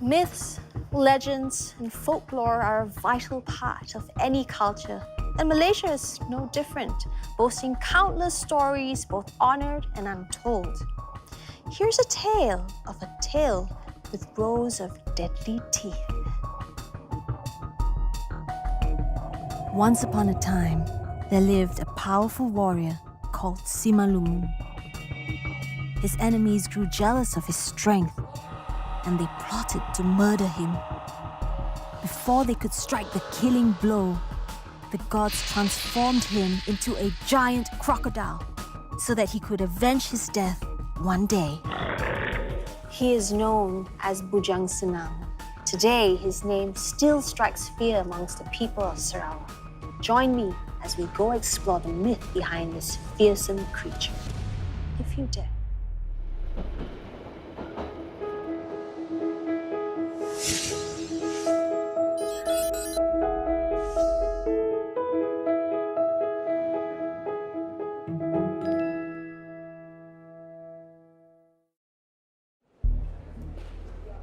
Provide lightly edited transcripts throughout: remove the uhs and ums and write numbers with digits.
Myths, legends, and folklore are a vital part of any culture, and Malaysia is no different, boasting countless stories, both honored and untold. Here's a tale of a tail with rows of deadly teeth. Once upon a time, there lived a powerful warrior called Simalumu. His enemies grew jealous of his strength, and they plotted to murder him. Before they could strike the killing blow, the gods transformed him into a giant crocodile so that he could avenge his death one day. He is known as Bujang Senang. Today, his name still strikes fear amongst the people of Sarawak. Join me as we go explore the myth behind this fearsome creature, if you dare.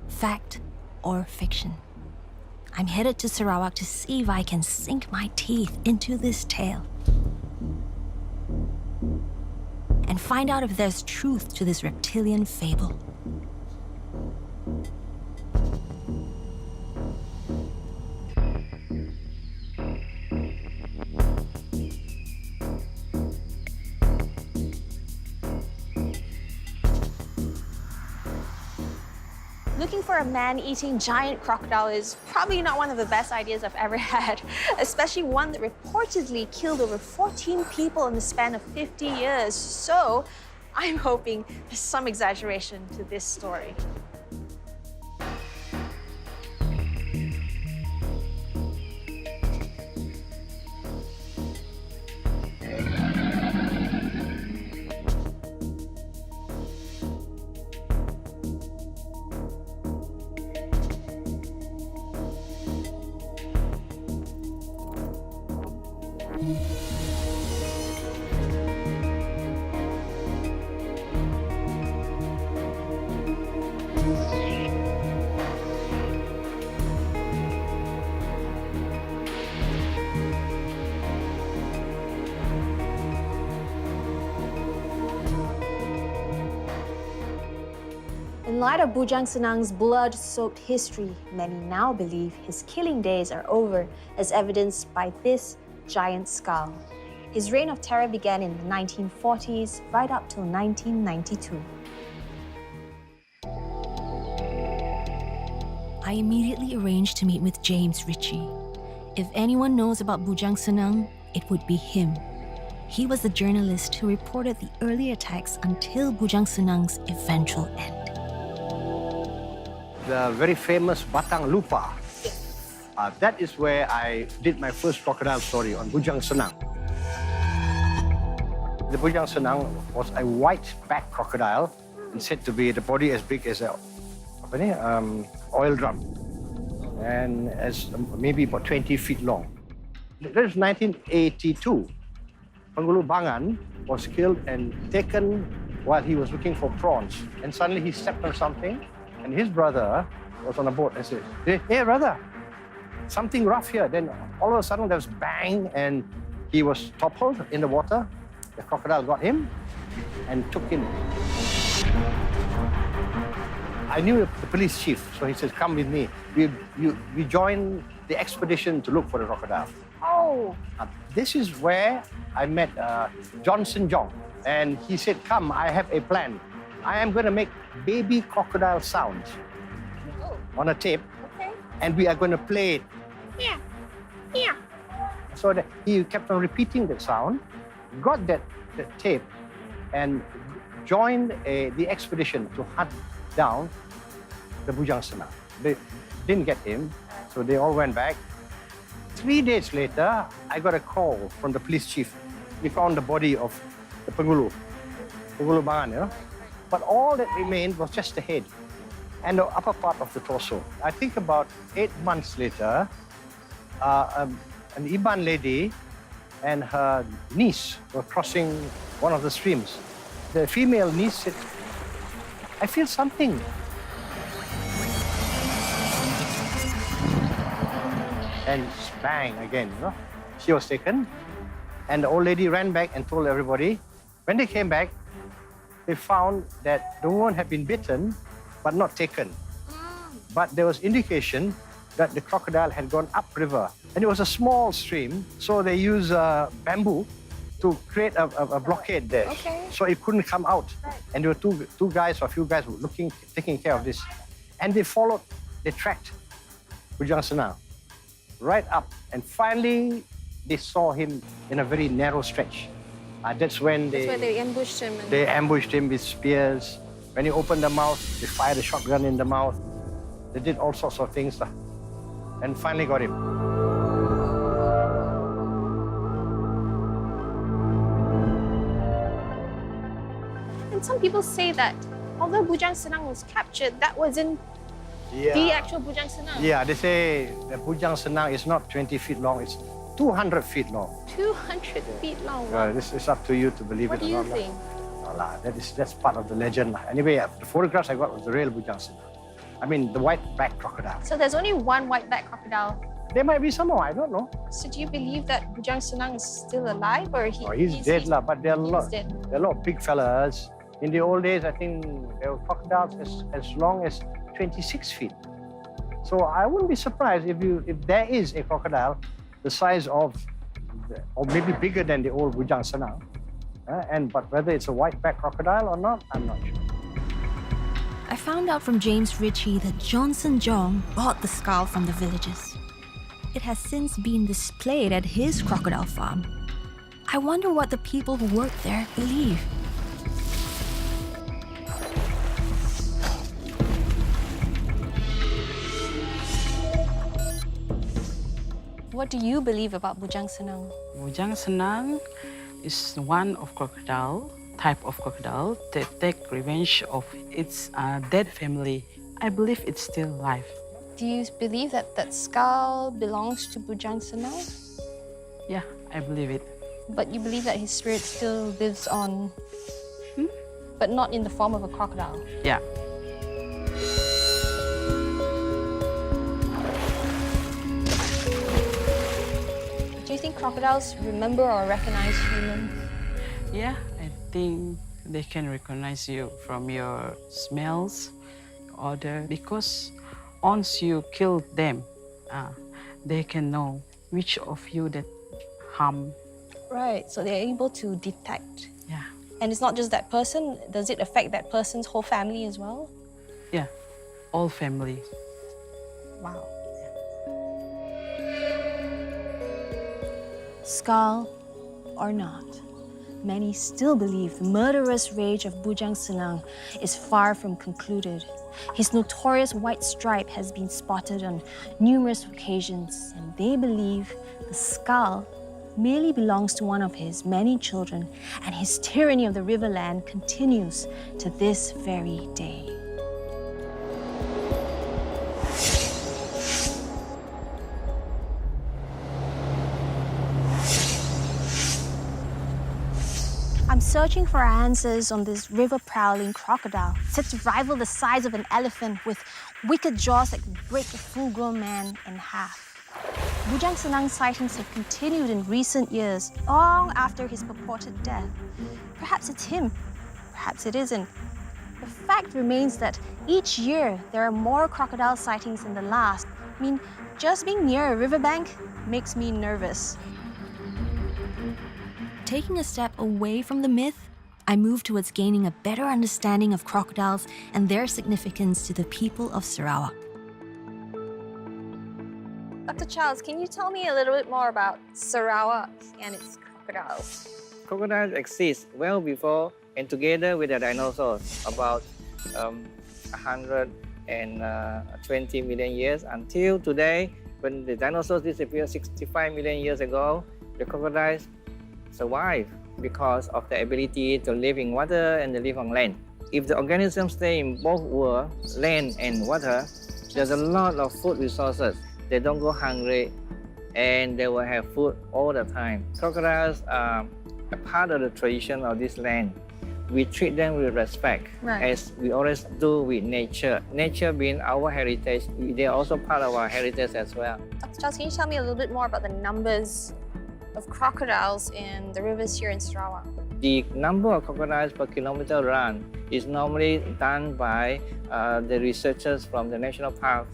Fact or fiction? I'm headed to Sarawak to see if I can sink my teeth into this tale and find out if there's truth to this reptilian fable. Looking for a man-eating giant crocodile is probably not one of the best ideas I've ever had, especially one that reportedly killed over 14 people in the span of 50 years. So I'm hoping there's some exaggeration to this story. In light of Bujang Senang's blood-soaked history, many now believe his killing days are over, as evidenced by this giant skull. His reign of terror began in the 1940s, right up till 1992. I immediately arranged to meet with James Ritchie. If anyone knows about Bujang Senang, it would be him. He was the journalist who reported the early attacks until Bujang Senang's eventual end. The very famous Batang Lupa. That is where I did my first crocodile story on Bujang Senang. The Bujang Senang was a white-backed crocodile and said to be the body as big as a oil drum and as maybe about 20 feet long. That is 1982. Penghulu Bangan was killed and taken while he was looking for prawns. And suddenly he stepped on something, and his brother was on a boat and said, "Hey, brother, something rough here." Then all of a sudden there was bang, and he was toppled in the water. The crocodile got him and took him. I knew the police chief, so he said, "Come with me. We joined the expedition to look for the crocodile." Oh! This is where I met Johnson Jong, and he said, "Come, I have a plan. I am going to make baby crocodile sounds on a tape, and we are going to play it." Yeah, yeah. So that he kept on repeating that sound, got that tape, and joined the expedition to hunt down the Bujang Senang. They didn't get him, so they all went back. 3 days later, I got a call from the police chief. We found the body of the Penghulu Bangan, you know? But all that remained was just the head and the upper part of the torso. I think about 8 months later, an Iban lady and her niece were crossing one of the streams. The female niece said, "I feel something." And bang again, you know. She was taken. And the old lady ran back and told everybody. When they came back, they found that the woman had been bitten, but not taken. But there was indication that the crocodile had gone upriver. And it was a small stream, so they used bamboo to create a blockade there. Okay. So it couldn't come out. Right. And there were two guys or a few guys who were taking care of this. And they tracked Bujang Senang right up. And finally, they saw him in a very narrow stretch. That's when That's where they ambushed him. they ambushed him with spears. When he opened the mouth, they fired a shotgun in the mouth. They did all sorts of things. And finally got him. And some people say that although Bujang Senang was captured, that wasn't the actual Bujang Senang. Yeah, they say the Bujang Senang is not 20 feet long, it's 200 feet long. 200 feet long. Wow. This is up to you to believe What it do or you not. think? That's part of the legend. Anyway, the photographs I got was the real Bujang Senang. I mean, the white-backed crocodile. So there's only one white-backed crocodile. There might be some more, I don't know. So do you believe that Bujang Senang is still alive, or He's dead, but there are dead? there are a lot of big fellas. In the old days, I think there were crocodiles as long as 26 feet. So I wouldn't be surprised if there is a crocodile the size of, or maybe bigger than the old Bujang Senang. But whether it's a white-backed crocodile or not, I'm not sure. I found out from James Ritchie that Johnson Jong bought the skull from the villagers. It has since been displayed at his crocodile farm. I wonder what the people who work there believe. What do you believe about Bujang Senang? Bujang Senang is one of type of crocodile that take revenge of its dead family. I believe it's still alive. Do you believe that that skull belongs to Bujang Senang? Yeah, I believe it. But you believe that his spirit still lives on, but not in the form of a crocodile? Yeah. Do you think crocodiles remember or recognize humans? Yeah, I think they can recognize you from your smells, odor, because once you kill them, they can know which of you that harm. Right, so they're able to detect. Yeah. And it's not just that person, does it affect that person's whole family as well? Yeah, all family. Wow. Skull or not, many still believe the murderous rage of Bujang Senang is far from concluded. His notorious white stripe has been spotted on numerous occasions, and they believe the skull merely belongs to one of his many children, and his tyranny of the riverland continues to this very day. I'm searching for answers on this river-prowling crocodile, said to rival the size of an elephant with wicked jaws that could break a full-grown man in half. Bujang Senang sightings have continued in recent years, long after his purported death. Perhaps it's him, perhaps it isn't. The fact remains that each year there are more crocodile sightings than the last. I mean, just being near a riverbank makes me nervous. Taking a step away from the myth, I move towards gaining a better understanding of crocodiles and their significance to the people of Sarawak. Dr. Charles, can you tell me a little bit more about Sarawak and its crocodiles? Crocodiles exist well before and together with the dinosaurs, about 120 million years until today. When the dinosaurs disappeared 65 million years ago, the crocodiles survive because of the ability to live in water and to live on land. If the organisms stay in both worlds, land and water, there's a lot of food resources. They don't go hungry and they will have food all the time. Crocodiles are a part of the tradition of this land. we treat them with respect, Right. as we always do with nature. Nature being our heritage, they're also part of our heritage as well. Dr. Charles, can you tell me a little bit more about the numbers of crocodiles in the rivers here in Sarawak? The number of crocodiles per kilometer run is normally done by the researchers from the National Park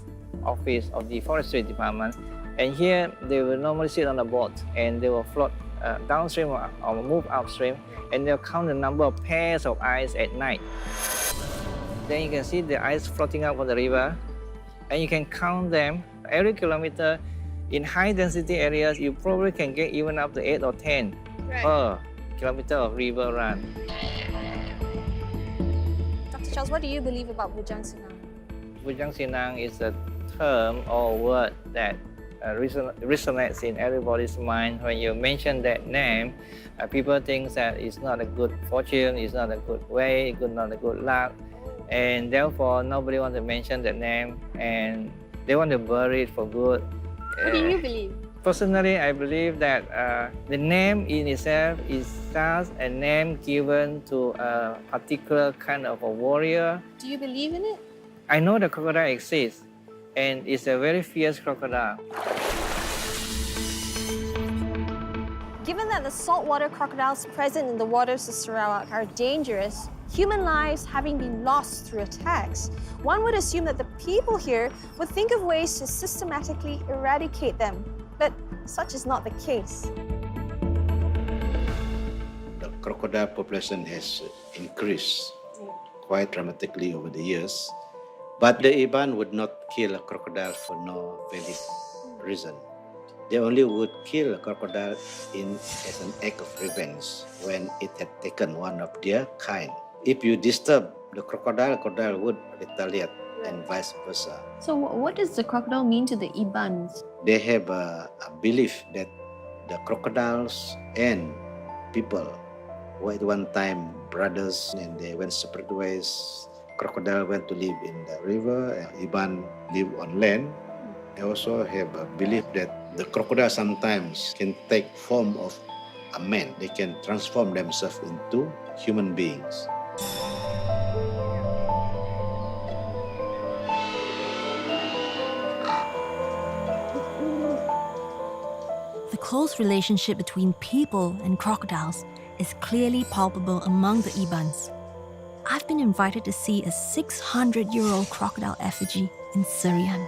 Office of the Forestry Department. And here they will normally sit on a boat and they will float downstream or move upstream, and they'll count the number of pairs of eyes at night. Then you can see the eyes floating up on the river, and you can count them every kilometer. In high density areas, you probably can get even up to 8 or 10 per kilometer of river run. Dr. Charles, what do you believe about Bujang Senang? Bujang Senang is a term or word that resonates in everybody's mind. When you mention that name, people think that it's not a good fortune, it's not a good way, not a good luck, and therefore nobody wants to mention that name, and they want to bury it for good. What do you believe? Personally, I believe that the name in itself is just a name given to a particular kind of a warrior. Do you believe in it? I know the crocodile exists, and it's a very fierce crocodile. Given that the saltwater crocodiles present in the waters of Sarawak are dangerous, human lives having been lost through attacks, one would assume that the people here would think of ways to systematically eradicate them. But such is not the case. The crocodile population has increased quite dramatically over the years, but the Iban would not kill a crocodile for no valid reason. They only would kill a crocodile as an act of revenge when it had taken one of their kind. If you disturb the crocodile would retaliate, and vice versa. So what does the crocodile mean to the Ibans? They have a belief that the crocodiles and people were at one time brothers, and they went separate ways. Crocodile went to live in the river, and Iban live on land. They also have a belief that the crocodile sometimes can take form of a man. They can transform themselves into human beings. The close relationship between people and crocodiles is clearly palpable among the Ibans. I've been invited to see a 600-year-old crocodile effigy in Serian.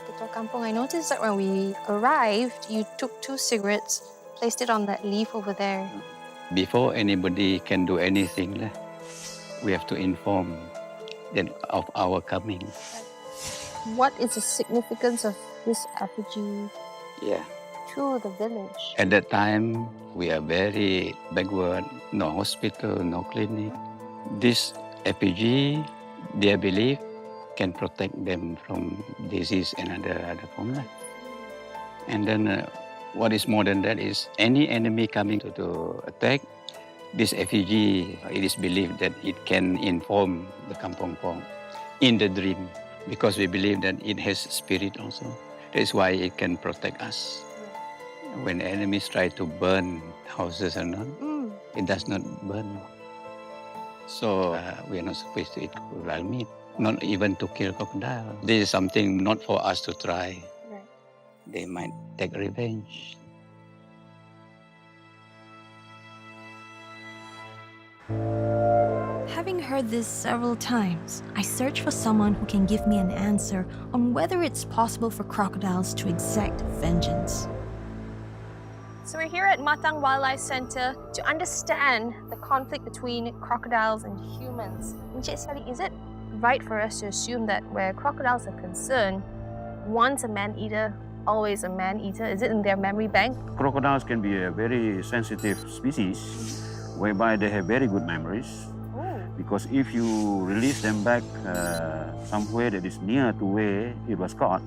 Ketua Kampung, I noticed that when we arrived, you took 2 cigarettes, placed it on that leaf over there. Before anybody can do anything, we have to inform them of our coming. What is the significance of this effigy Yeah. to the village? At that time, we are very backward. No hospital, no clinic. This effigy, their belief, can protect them from disease and other forms. And then, what is more than that is any enemy coming to attack, this effigy, it is believed that it can inform the Kampong Pong in the dream, because we believe that it has spirit also. That's why it can protect us. When enemies try to burn houses or not, it does not burn. So we are not supposed to eat crocodile meat, not even to kill crocodile. This is something not for us to try. Right. They might take revenge. Having heard this several times, I search for someone who can give me an answer on whether it's possible for crocodiles to exact vengeance. So we're here at Matang Wildlife Centre to understand the conflict between crocodiles and humans. Encik Sally, is it right for us to assume that where crocodiles are concerned, once a man-eater, always a man-eater? Is it in their memory bank? Crocodiles can be a very sensitive species whereby they have very good memories. Because if you release them back somewhere that is near to where it was caught,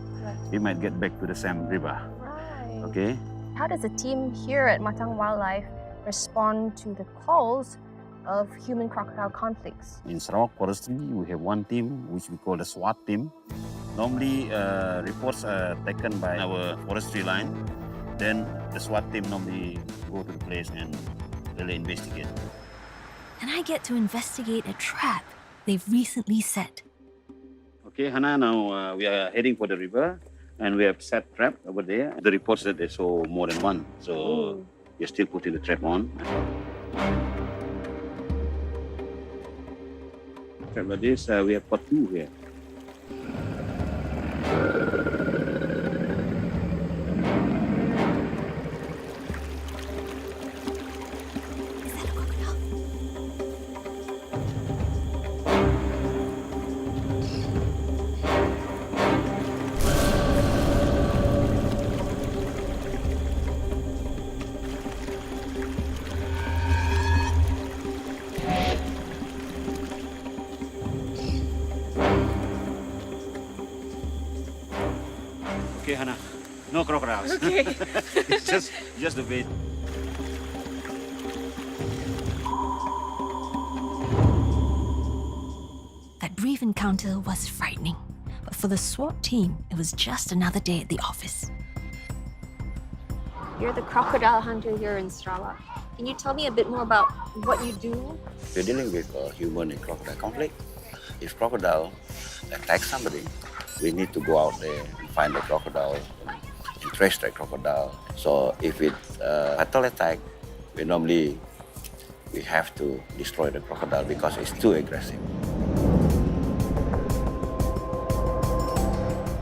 it might get back to the same river. Right. Okay? How does the team here at Matang Wildlife respond to the calls of human-crocodile conflicts? In Sarawak Forestry, we have one team which we call the SWAT team. Normally, reports are taken by our forestry line. Then the SWAT team normally go to the place and really investigate. And I get to investigate a trap they've recently set. Okay, Hannah, now we are heading for the river and we have set trap over there. The reports that they saw more than one. So we're still putting the trap on. Trap like this, we have got 2 here. Is that a crocodile? Okay, Hannah, no crocodiles. Okay. It's just the bait. That brief encounter was frightening, but for the SWAT team, it was just another day at the office. You're the crocodile hunter here in Sarawak. Can you tell me a bit more about what you do? We're dealing with human and crocodile conflict. If crocodile attacks somebody, we need to go out there and find the crocodile and trace that crocodile. So if it's a fatal attack, we have to destroy the crocodile because it's too aggressive.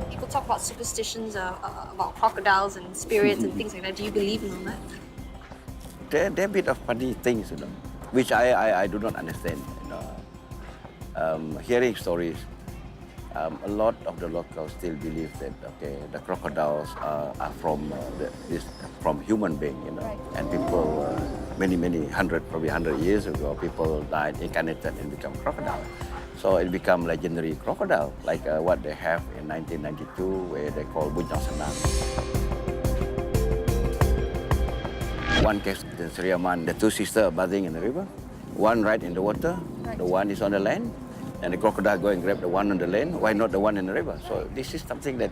People talk about superstitions about crocodiles and spirits and things like that. Do you believe in all that? They're a bit of funny things, which I do not understand. Hearing stories, a lot of the locals still believe that the crocodiles are from human being, Right. and people many probably 100 years ago, people died, incarnated, and become crocodile. So it become legendary crocodile, like what they have in 1992, where they call Bujang Senang. One case in Sriaman, the 2 sisters are bathing in the river. One right in the water, the one is on the land, and the crocodile go and grab the one on the land. Why not the one in the river? So this is something that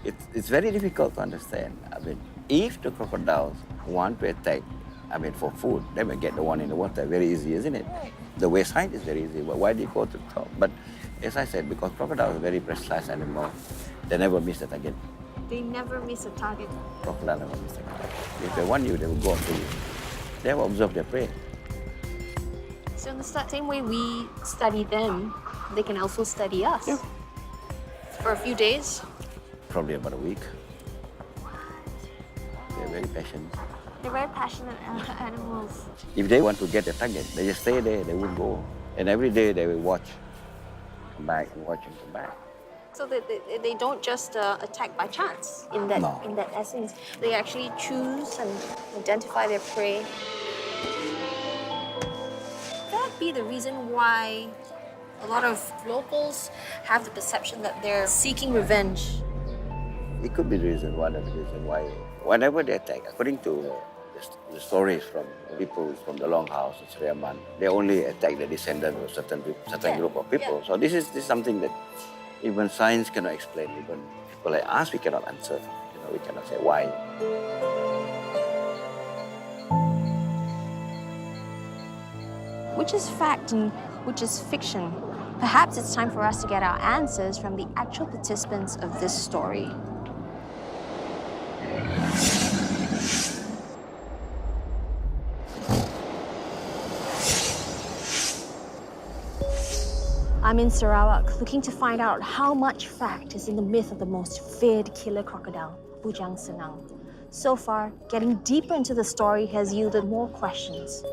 it's very difficult to understand. I mean, if the crocodiles want to attack, for food, they will get the one in the water. Very easy, isn't it? Right. The west side is very easy, but why do you go to the top? But as I said, because crocodiles are very precise animal, they never miss the target. They never miss a target. Crocodile never miss the target. If they want you, they will go after you. They will observe their prey. So in the same way we study them, they can also study us. Yeah. For a few days. Probably about a week. They're very patient. They're very passionate animals. If they want to get a target, they just stay there, they won't go. And every day they will watch, come back and watch and come back. So they don't just attack by chance in that No. in that essence. They actually choose and identify their prey. Could that be the reason why a lot of locals have the perception that they're seeking revenge? It could be the reason, one of the reasons why whenever they attack, according to the stories from people from the Longhouse in Sriaman, they only attack the descendants of certain group of people. So this is something that even science cannot explain. Even people like us, we cannot answer. We cannot say why. Which is fact and which is fiction? Perhaps it's time for us to get our answers from the actual participants of this story. I'm in Sarawak, looking to find out how much fact is in the myth of the most feared killer crocodile, Bujang Senang. So far, getting deeper into the story has yielded more questions.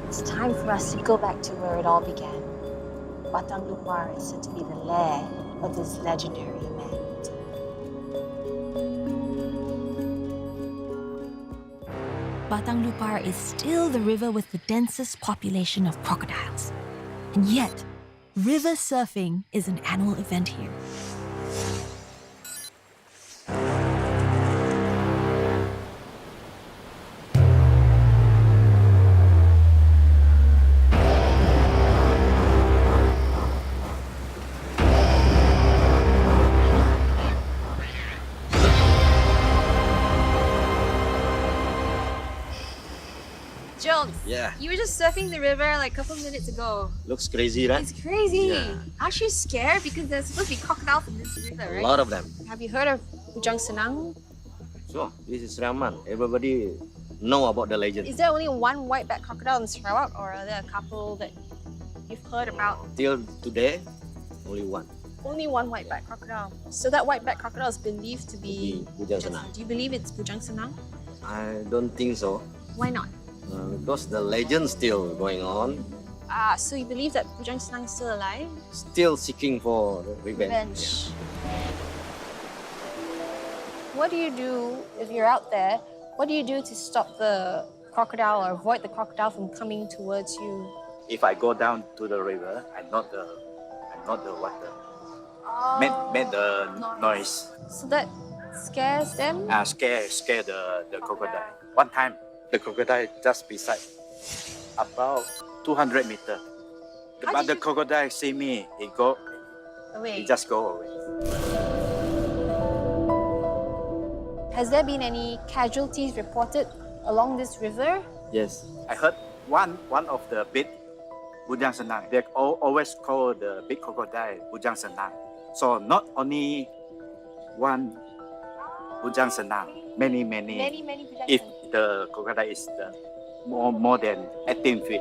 It's time for us to go back to where it all began. Batang Lupar is said to be the lair of this legendary man. Batang Lupar is still the river with the densest population of crocodiles. And yet, river surfing is an annual event here. Alex. Yeah. You were just surfing the river like a couple minutes ago. Looks crazy, right? It's crazy. Yeah. Aren't you scared? Because there's supposed to be crocodiles in this river, A right? lot of them. Have you heard of Bujang Senang? So, this is Raman. Everybody know about the legend. Is there only one white-backed crocodile in Sarawak, or are there a couple that you've heard about? Till today, only one. Only one white-backed crocodile. So that white-backed crocodile is believed to be Bujang Senang. Do you believe it's Bujang Senang? I don't think so. Why not? Because the legend still going on, So you believe that Bujang Senang is still alive? still seeking for revenge. What do you do if you're out there? What do you do to stop the crocodile or avoid the crocodile from coming towards you? If I go down to the river, I'm not the water. Made the noise. So that scares them? Scare the crocodile. One time, the crocodile just beside, about 200 meters. How But did the you- crocodile see me, he Away. just go away. Has there been any casualties reported along this river? Yes. I heard one of the big Bujang Senang. They always call the big crocodile Bujang Senang. So not only one Bujang Senang, many. Many Bujang If Senang. the crocodile is more than 18 feet.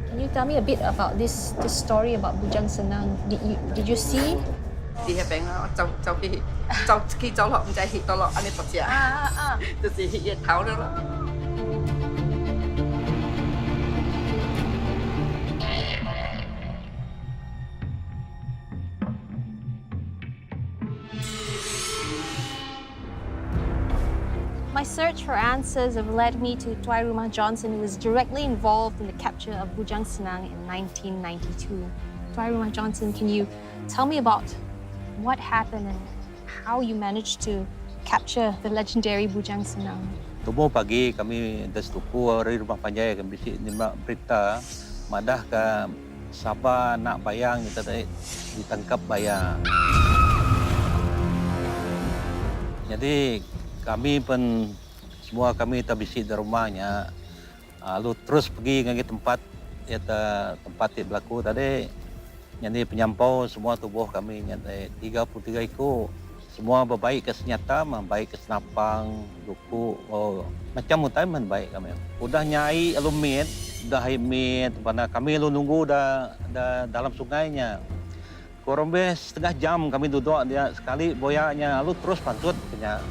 Can you tell me a bit about this story about Bujang Senang? Did you see? My search for answers have led me to Tuai Rumah Johnson, who was directly involved in the capture of Bujang Senang in 1992. Tuai Rumah Johnson, can you tell me about what happened and how you managed to capture the legendary Bujang Senang? Tubuh pagi kami terstuku dari rumah panjai kami bisik nimba berita madah ke Sabah nak bayang kita tadi ditangkap bayang. Jadi kami pun semua kami terbisik di rumahnya. Lalu terus pergi ke tempat tempat yang berlaku tadi. Jadi penyampau semua tubuh kami nyata 33 ekor. Semua berbaik ke senyata, membaik ke senapang, duku, macam utama baik kami. Udah nyai alumit, udah himit, mana kami lu nunggu dah dalam sungainya. Kurang lebih setengah jam kami duduk dia sekali boyaknya, lalu terus pantut punya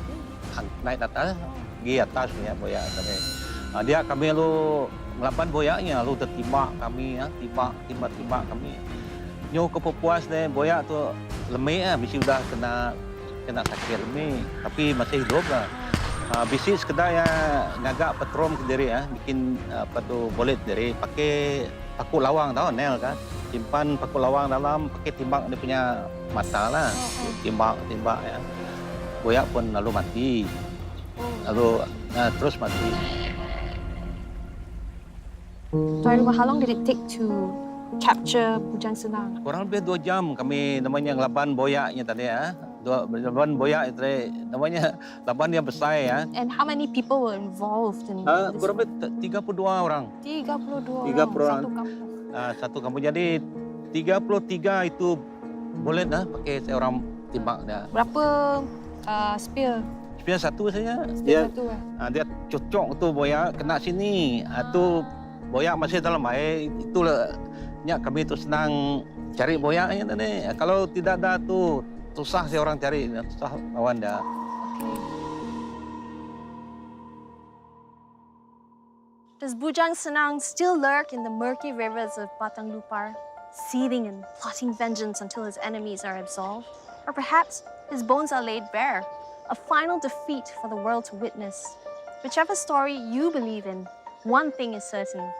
naik atas, pergi atas punya boyak tadi. Dia kami lu ngelapan boyaknya, lalu tertimbak kami, timbak kami. Nyo kepuas deh boyak tu lemih mesti udah kena sakit lemih, tapi masih hidup lah. Bisik sekedar ya ngagak petrom ke diri bikin apa tu bolet diri pakai paku lawang tahu nel kan. Simpan paku lawang dalam, pakai timbak dia punya mata lah. Timbak ya. Boyak pun lalu mati. Lalu terus mati. Tuai Rumah, how long did it take to capture Bujang Senang? Kurang lebih 2 jam kami namanya ngelaban boyaknya tadi ya. Laban boyak itu namanya laban yang besar ya. And how many people were involved in this? Kurang lebih 32 orang. 32 orang. Satu kampung. Satu kampung. Jadi 33 itu boleh pakai seorang timbak dah. Berapa spear? Spear satu saja. Spear satu Dia cocok tu boyak kena sini. Tu boyak masih dalam air. Itulah kami tu senang cari boyaknya tadi. Kalau tidak ada tu susah seorang cari, susah lawan dah. Does Bujang Senang still lurk in the murky rivers of Batang Lupar? seething and plotting vengeance until his enemies are absolved. Or perhaps his bones are laid bare, a final defeat for the world to witness. Whichever story you believe in, one thing is certain.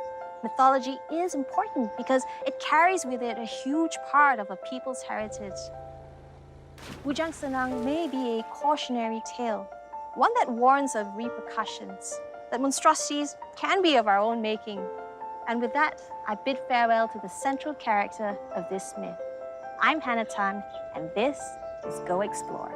Mythology is important because it carries with it a huge part of a people's heritage. Bujang Senang may be a cautionary tale, one that warns of repercussions, that monstrosities can be of our own making. And with that, I bid farewell to the central character of this myth. I'm Hannah Tan, and this is Go Explore.